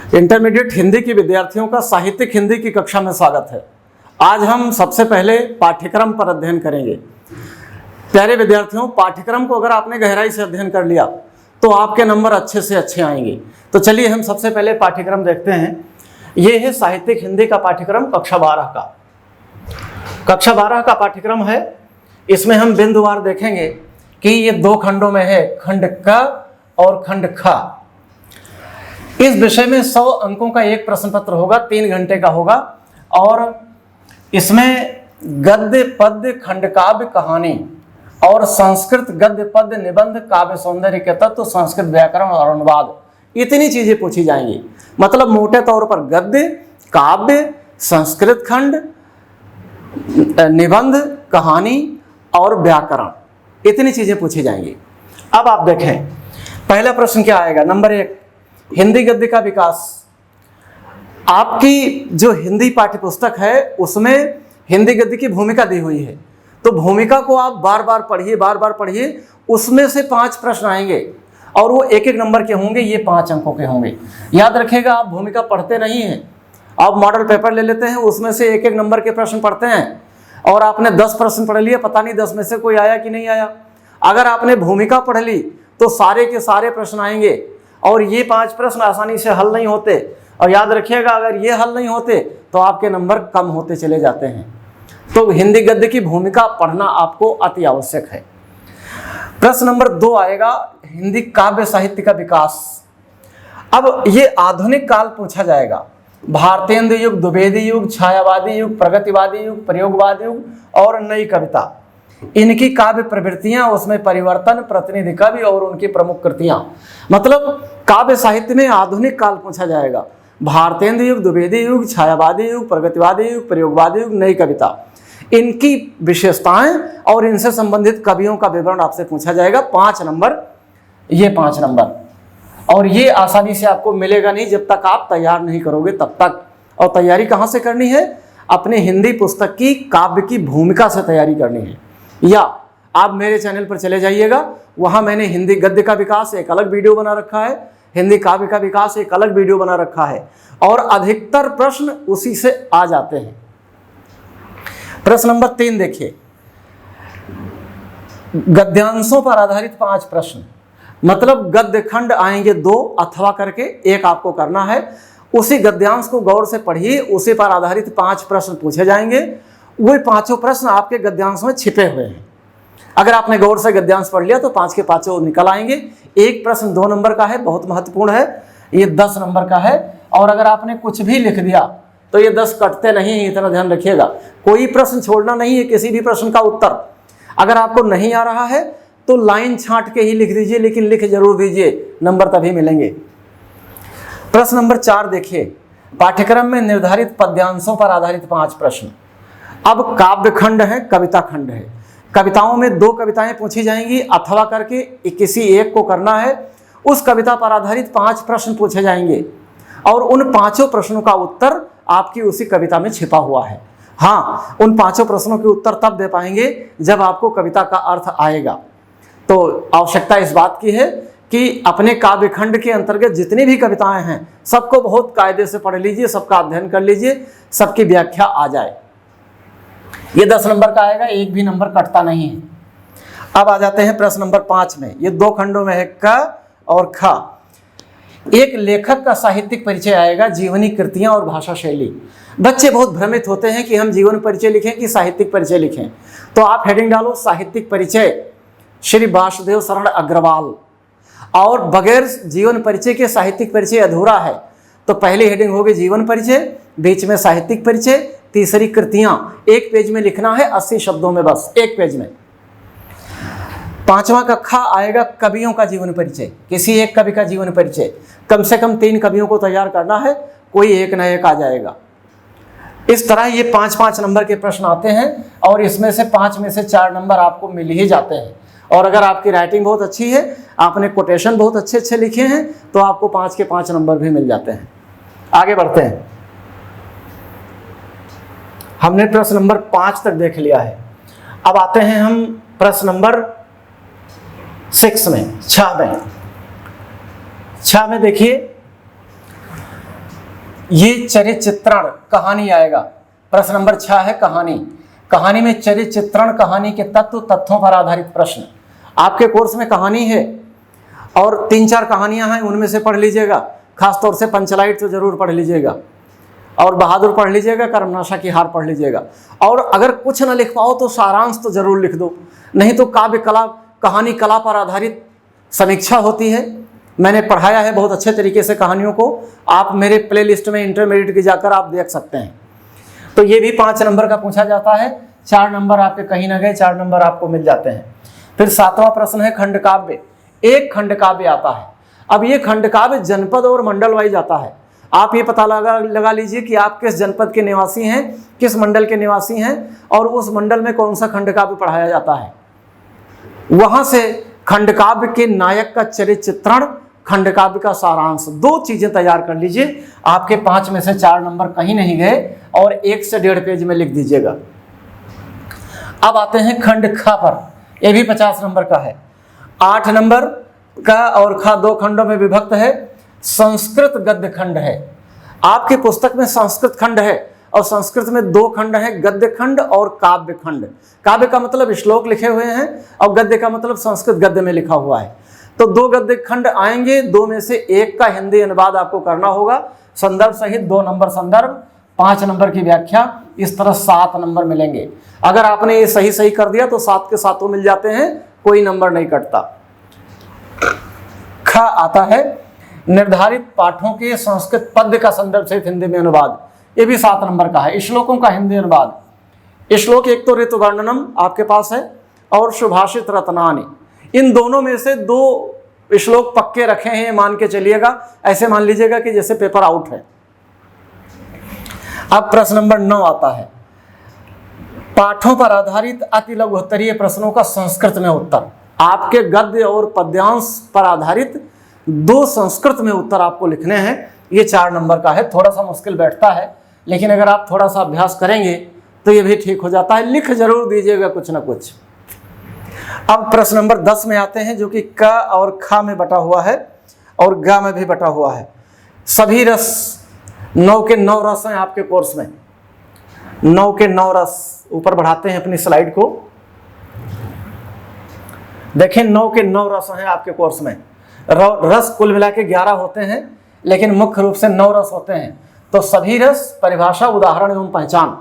Intermediate Hindi के विद्यार्थियों का साहित्यिक हिंदी की कक्षा में स्वागत है। आज हम सबसे पहले पाठ्यक्रम पर अध्ययन करेंगे। प्यारे विद्यार्थियों, पाठ्यक्रम को अगर आपने गहराई से अध्ययन कर लिया तो आपके नंबर अच्छे से अच्छे आएंगे। तो चलिए हम सबसे पहले पाठ्यक्रम देखते हैं। ये है साहित्यिक हिंदी का पाठ्यक्रम कक्षा 12 का। कक्षा 12 का पाठ्यक्रम है। इसमें हम बिंदुवार देखेंगे कि ये दो खंडों में है, खंड क और खंड ख। इस विषय में 100 अंकों का एक प्रश्न पत्र होगा, 3 घंटे का होगा और इसमें गद्य पद्य खंड काव्य कहानी और संस्कृत गद्य पद्य निबंध काव्य सौंदर्य के तत्व संस्कृत व्याकरण और अनुवाद, इतनी चीजें पूछी जाएंगी। मतलब मोटे तौर पर गद्य, काव्य, संस्कृत खंड, निबंध, कहानी और व्याकरण, इतनी चीजें पूछी जाएंगी। अब आप देखें पहला प्रश्न क्या आएगा। नंबर 1, हिंदी गद्य का विकास। आपकी जो हिंदी पाठ्यपुस्तक है उसमें हिंदी गद्य की भूमिका दी हुई है, तो भूमिका को आप बार बार पढ़िए। उसमें से 5 प्रश्न आएंगे और वो एक नंबर के होंगे, ये 5 अंकों के होंगे। याद रखिएगा, आप भूमिका पढ़ते नहीं हैं, आप मॉडल पेपर ले लेते हैं, उसमें से एक नंबर के प्रश्न पढ़ते हैं और आपने 10 प्रश्न पढ़ लिए, पता नहीं 10 में से कोई आया कि नहीं आया। अगर आपने भूमिका पढ़ ली तो सारे के सारे प्रश्न आएंगे और ये 5 प्रश्न आसानी से हल नहीं होते। और याद रखिएगा, अगर ये हल नहीं होते तो आपके नंबर कम होते चले जाते हैं। तो हिंदी गद्य की भूमिका पढ़ना आपको अति आवश्यक है। प्रश्न नंबर 2 आएगा, हिंदी काव्य साहित्य का विकास। अब ये आधुनिक काल पूछा जाएगा। भारतेंदु युग, द्विवेदी युग, छायावादी युग, प्रगतिवादी युग, प्रयोगवादी युग और नई कविता, इनकी काव्य प्रवृत्तियां, उसमें परिवर्तन, प्रतिनिधि कवि और उनकी प्रमुख कृतियां। मतलब काव्य साहित्य में आधुनिक काल पूछा जाएगा। भारतेंदु युग, द्विवेदी युग, छायावादी युग, प्रगतिवादी युग, प्रयोगवादी युग, नई कविता, इनकी विशेषताएं और इनसे संबंधित कवियों का विवरण आपसे पूछा जाएगा। 5 नंबर, ये 5 नंबर। और ये आसानी से आपको मिलेगा नहीं जब तक आप तैयार नहीं करोगे तब तक। और तैयारी कहाँ से करनी है? अपने हिंदी पुस्तक की काव्य की भूमिका से तैयारी करनी है। या आप मेरे चैनल पर चले जाइएगा, वहां मैंने हिंदी गद्य का विकास एक अलग वीडियो बना रखा है, हिंदी काव्य का विकास एक अलग वीडियो बना रखा है और अधिकतर प्रश्न उसी से आ जाते हैं। प्रश्न नंबर 3 देखिए, गद्यांशों पर आधारित 5 प्रश्न। मतलब गद्य खंड आएंगे 2 अथवा करके, एक आपको करना है। उसी गद्यांश को गौर से पढ़िए, उसी पर आधारित 5 प्रश्न पूछे जाएंगे। वही 5 प्रश्न आपके गद्यांश में छिपे हुए हैं। अगर आपने गौर से गद्यांश पढ़ लिया तो 5 के 5 निकल आएंगे। एक प्रश्न 2 नंबर का है, बहुत महत्वपूर्ण है, ये 10 नंबर का है। और अगर आपने कुछ भी लिख दिया तो ये 10 कटते नहीं हैं, इतना ध्यान रखिएगा। कोई प्रश्न छोड़ना नहीं है, किसी भी प्रश्न का उत्तर अगर आपको नहीं आ रहा है तो लाइन छांट के ही लिख दीजिए, लेकिन लिख जरूर दीजिए, नंबर तभी मिलेंगे। प्रश्न नंबर 4 देखिए, पाठ्यक्रम में निर्धारित पद्यांशों पर आधारित 5 प्रश्न। अब काव्य खंड है, कविता खंड है। कविताओं में 2 कविताएं पूछी जाएंगी अथवा करके, किसी एक को करना है। उस कविता पर आधारित 5 प्रश्न पूछे जाएंगे और उन 5 प्रश्नों का उत्तर आपकी उसी कविता में छिपा हुआ है। हाँ, उन 5 प्रश्नों के उत्तर तब दे पाएंगे जब आपको कविता का अर्थ आएगा। तो आवश्यकता इस बात की है कि अपने काव्य खंड के अंतर्गत जितनी भी कविताएं हैं सबको बहुत कायदे से पढ़ लीजिए, सबका अध्ययन कर लीजिए, सबकी व्याख्या आ जाए। ये 10 नंबर का आएगा, एक भी नंबर कटता नहीं है। अब आ जाते हैं प्रश्न नंबर 5 में। ये 2 खंडों में है, क और ख। एक लेखक का साहित्यिक परिचय आएगा, जीवनी, कृतियां और भाषा शैली। बच्चे बहुत भ्रमित होते हैं कि हम जीवन परिचय लिखें कि साहित्यिक परिचय लिखें। तो आप हेडिंग डालो साहित्यिक परिचय श्री वासुदेव शरण अग्रवाल। और बगैर जीवन परिचय के साहित्यिक परिचय अधूरा है। तो पहली हेडिंग होगी जीवन परिचय, बीच में साहित्यिक परिचय, तीसरी कृतियां। 1 पेज में लिखना है, 80 शब्दों में, बस 1 पेज में। 5वां का ख आएगा, कवियों का जीवन परिचय, किसी एक कवि का जीवन परिचय। कम से कम 3 कवियों को तैयार करना है, कोई एक न एक आ जाएगा। इस तरह ये 5-5 नंबर के प्रश्न आते हैं और इसमें से 5 में से 4 नंबर आपको मिल ही जाते हैं। और अगर आपकी राइटिंग बहुत अच्छी है, आपने कोटेशन बहुत अच्छे लिखे हैं, तो आपको 5 के 5 नंबर भी मिल जाते हैं। आगे बढ़ते हैं। हमने प्रश्न नंबर 5 तक देख लिया है। अब आते हैं हम प्रश्न नंबर 6 में, 6 में देखिए, ये चरित्र चित्रण कहानी आएगा। प्रश्न नंबर 6 है कहानी। कहानी में चरित्र चित्रण, कहानी के तत्व, तथ्यों पर आधारित प्रश्न। आपके कोर्स में कहानी है और 3-4 कहानियां हैं, उनमें से पढ़ लीजिएगा। खासतौर से पंचलाइट तो जरूर पढ़ लीजिएगा, और बहादुर पढ़ लीजिएगा, कर्मनाशा की हार पढ़ लीजिएगा। और अगर कुछ न लिख पाओ तो सारांश तो जरूर लिख दो, नहीं तो काव्य कला, कहानी कला पर आधारित समीक्षा होती है। मैंने पढ़ाया है बहुत अच्छे तरीके से कहानियों को, आप मेरे प्लेलिस्ट में इंटरमीडिएट की जाकर आप देख सकते हैं। तो ये भी 5 नंबर का पूछा जाता है। 4 नंबर आपके कहीं ना गए, 4 नंबर आपको मिल जाते हैं। फिर 7वां प्रश्न है खंड काव्य। एक खंड काव्य आता है। अब ये खंड काव्य जनपद और मंडल वाइज आता है। आप ये पता लगा लीजिए कि आप किस जनपद के निवासी हैं, किस मंडल के निवासी हैं, और उस मंडल में कौन सा खंड काव्य पढ़ाया जाता है। वहां से खंड काव्य के नायक का चरित्र चित्रण, खंड काव्य का सारांश, 2 चीजें तैयार कर लीजिए। आपके 5 में से 4 नंबर कहीं नहीं गए, और 1 से 1.5 पेज में लिख दीजिएगा। अब आते हैं खंड खा पर। यह भी 50 नंबर का है। 8 नंबर का और खा 2 खंडों में विभक्त है। संस्कृत गद्य खंड है। आपकी पुस्तक में संस्कृत खंड है, और संस्कृत में 2 खंड हैं, गद्य खंड और काव्य खंड। काव्य का मतलब श्लोक लिखे हुए हैं, और गद्य का मतलब संस्कृत गद्य में लिखा हुआ है। तो 2 गद्य खंड आएंगे, 2 में से 1 का हिंदी अनुवाद आपको करना होगा, संदर्भ सहित। 2 नंबर संदर्भ, 5 नंबर की व्याख्या, इस तरह 7 नंबर मिलेंगे। अगर आपने ये सही कर दिया तो 7 के 7 मिल जाते हैं, कोई नंबर नहीं कटता। ख आता है निर्धारित पाठों के संस्कृत पद्य का संदर्भ सहित हिंदी में अनुवाद। ये भी 7 नंबर का है। श्लोकों का हिंदी अनुवाद। श्लोक एक तो ऋतु वर्णनम आपके पास है, और सुभाषित रत्नानि। इन दोनों में से 2 श्लोक पक्के रखे हैं, मान के चलिएगा। ऐसे मान लीजिएगा कि जैसे पेपर आउट है। अब प्रश्न नंबर 9 आता है पाठों पर आधारित अति लघु उत्तरीय प्रश्नों का संस्कृत में उत्तर। आपके गद्य और पद्यांश पर आधारित 2 संस्कृत में उत्तर आपको लिखने हैं। ये 4 नंबर का है। थोड़ा सा मुश्किल बैठता है, लेकिन अगर आप थोड़ा सा अभ्यास करेंगे तो ये भी ठीक हो जाता है। लिख जरूर दीजिएगा कुछ ना कुछ। अब प्रश्न नंबर 10 में आते हैं, जो कि क और ख में बटा हुआ है, और ग में भी बटा हुआ है। सभी रस, 9 के 9 रस हैं आपके कोर्स में। 9 के 9 रस, ऊपर बढ़ाते हैं अपनी स्लाइड को, देखें 9 के 9 रस हैं आपके कोर्स में। रस कुल मिला के 11 होते हैं, लेकिन मुख्य रूप से 9 रस होते हैं। तो सभी रस, परिभाषा, उदाहरण एवं पहचान।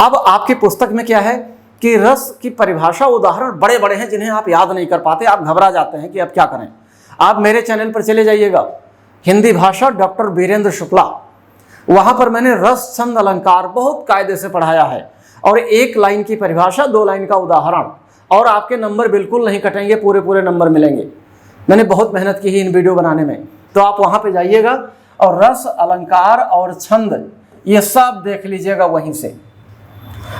अब आपकी पुस्तक में क्या है कि रस की परिभाषा, उदाहरण बड़े बड़े हैं, जिन्हें आप याद नहीं कर पाते, आप घबरा जाते हैं कि अब क्या करें। आप मेरे चैनल पर चले जाइएगा, हिंदी भाषा डॉक्टर वीरेंद्र शुक्ला। वहां पर मैंने रस, छंद, अलंकार बहुत कायदे से पढ़ाया है, और 1 लाइन की परिभाषा, 2 लाइन का उदाहरण, और आपके नंबर बिल्कुल नहीं कटेंगे, पूरे नंबर मिलेंगे। मैंने बहुत मेहनत की है इन वीडियो बनाने में। तो आप वहां पे जाइएगा और रस, अलंकार और छंद ये सब देख लीजिएगा वहीं से।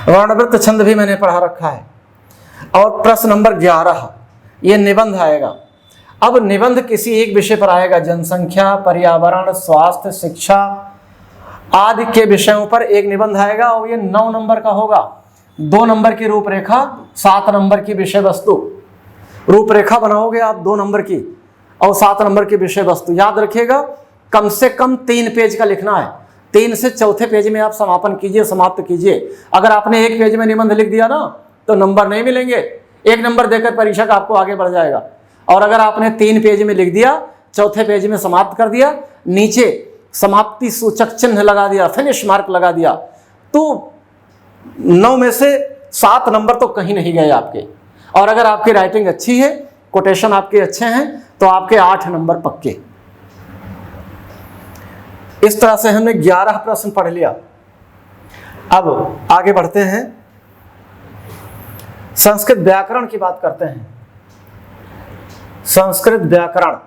वर्णवृत्त छंद भी मैंने पढ़ा रखा है। और प्रश्न नंबर 11 ये निबंध आएगा। अब निबंध किसी एक विषय पर आएगा, जनसंख्या, पर्यावरण, स्वास्थ्य, शिक्षा आदि के विषयों पर एक निबंध आएगा, और ये 9 नंबर का होगा। 2 नंबर की रूपरेखा, 7 नंबर की विषय वस्तु। रूपरेखा बनाओगे आप 2 नंबर की, और 7 नंबर की विषय वस्तु। याद रखिएगा, कम से कम 3 पेज का लिखना है। 3 से 4थे पेज में आप समापन कीजिए, समाप्त कीजिए। अगर आपने 1 पेज में निबंध लिख दिया ना, तो नंबर नहीं मिलेंगे। 1 नंबर देकर परीक्षक आपको आगे बढ़ जाएगा। और अगर आपने 3 पेज में लिख दिया, 4थे पेज में समाप्त कर दिया, नीचे समाप्ति सूचक चिन्ह लगा दिया, फिनिश मार्क लगा दिया, तो 9 में से 7 नंबर तो कहीं नहीं गए आपके। और अगर आपकी राइटिंग अच्छी है, कोटेशन आपके अच्छे हैं, तो आपके 8 नंबर पक्के। इस तरह से हमने 11 प्रश्न पढ़ लिया। अब आगे बढ़ते हैं, संस्कृत व्याकरण की बात करते हैं। संस्कृत व्याकरण,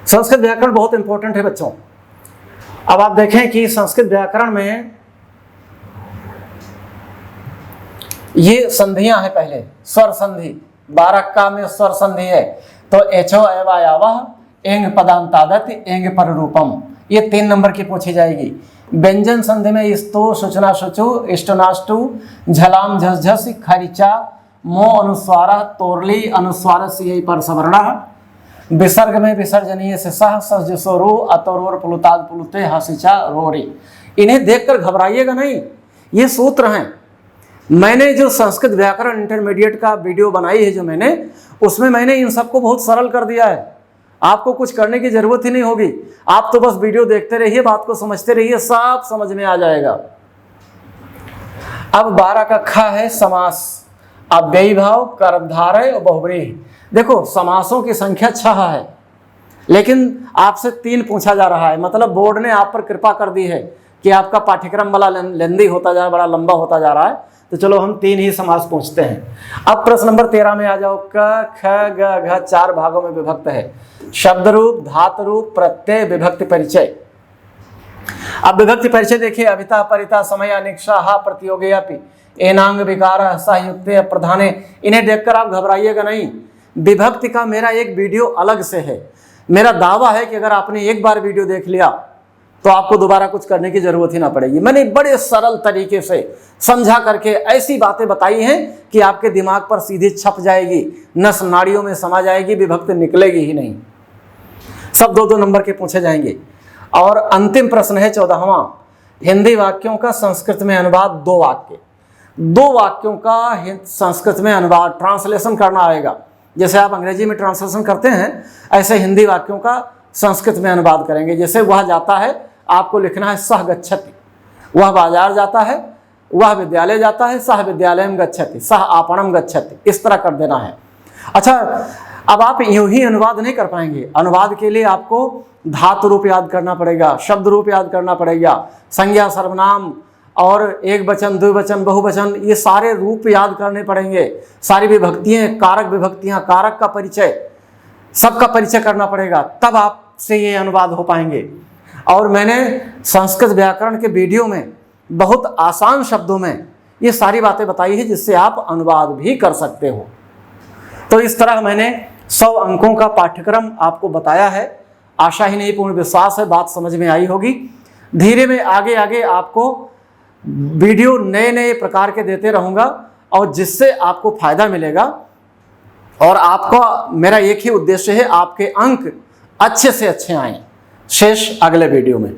संस्कृत व्याकरण बहुत इंपॉर्टेंट है बच्चों। अब आप देखें कि संस्कृत व्याकरण में ये संधियां हैं। पहले स्वर संधि, 12 का में स्वर संधि है। तो एचो एवायावह एंग पदांतादति एंग पर रूपम, ये 3 नंबर की पूछी जाएगी। व्यंजन संधि में स्तो, सूचना शुचु, इष्टनाष्टु, झलाम झसझस, खरिचा, मो अनुस्वार, तोरली अनुस्वार से यही पर सवर्ण। विसर्ग में विसर्जनीय से सह, सजसोरु, अतोरोर पुलुताद पुलुते, हसिचा रोरी। इन्हें देखकर घबराइएगा नहीं, ये सूत्र हैं। मैंने जो संस्कृत व्याकरण इंटरमीडिएट का वीडियो बनाई है जो मैंने, उसमें मैंने इन सबको बहुत सरल कर दिया है। आपको कुछ करने की जरूरत ही नहीं होगी, आप तो बस वीडियो देखते रहिए, बात को समझते रहिए, सब समझ में आ जाएगा। अब 12 का ख है समास। अव्ययी भाव, कर्मधारय और बहुव्रीहि। देखो समासों की संख्या 6 है, लेकिन आपसे 3 पूछा जा रहा है। मतलब बोर्ड ने आप पर कृपा कर दी है कि आपका पाठ्यक्रम बड़ा लेंदी होता जा रहा है, बड़ा लंबा होता जा रहा है, तो चलो हम 3 ही समास पूछते हैं। अब प्रश्न नंबर 13 में आ जाओ। क ख ग घ 4 भागों में विभक्त है। शब्द रूप, धातु रूप, प्रत्यय, विभक्ति परिचय। अब विभक्ति परिचय देखिए। अभिता, परिता, समय, अनिक्षा, हा, प्रतियोगी, अपि, एनांग, विकार, सहयुक्ते, प्रधाने। इन्हें देखकर आप घबराइएगा नहीं। विभक्ति का मेरा एक वीडियो अलग से है। मेरा दावा है कि अगर आपने एक बार वीडियो देख लिया तो आपको दोबारा कुछ करने की जरूरत ही ना पड़ेगी। मैंने बड़े सरल तरीके से समझा करके ऐसी बातें बताई हैं कि आपके दिमाग पर सीधे छप जाएगी, नस नाड़ियों में समा जाएगी, विभक्ति निकलेगी ही नहीं। सब 2-2 नंबर के पूछे जाएंगे। और अंतिम प्रश्न है 14वां। हिंदी वाक्यों का संस्कृत में अनुवाद। 2 वाक्य, 2 वाक्यों का संस्कृत में अनुवाद, ट्रांसलेशन करना आएगा। जैसे आप अंग्रेजी में ट्रांसलेशन करते हैं, ऐसे हिंदी वाक्यों का संस्कृत में अनुवाद करेंगे। जैसे वह जाता है, आपको लिखना है सह गच्छति। वह बाजार जाता है, वह विद्यालय जाता है, सह विद्यालयम गच्छति, सह आपणम गच्छति। इस तरह कर देना है। अच्छा, अब आप यूं ही अनुवाद नहीं कर पाएंगे। अनुवाद के लिए आपको धातु रूप याद करना पड़ेगा, शब्द रूप याद करना पड़ेगा, संज्ञा, सर्वनाम और एक वचन, द्विवचन, बहुवचन, ये सारे रूप याद करने पड़ेंगे। सारी विभक्तियां, कारक विभक्तियां, कारक का परिचय, सबका परिचय करना पड़ेगा, तब आपसे ये अनुवाद हो पाएंगे। और मैंने संस्कृत व्याकरण के वीडियो में बहुत आसान शब्दों में ये सारी बातें बताई है, जिससे आप अनुवाद भी कर सकते हो। तो इस तरह मैंने 100 अंकों का पाठ्यक्रम आपको बताया है। आशा ही नहीं, पूर्ण विश्वास है बात समझ में आई होगी। धीरे में आगे आगे आपको वीडियो नए नए प्रकार के देते रहूँगा, और जिससे आपको फायदा मिलेगा। और आपका मेरा एक ही उद्देश्य है, आपके अंक अच्छे से अच्छे आएँ। शेष अगले वीडियो में।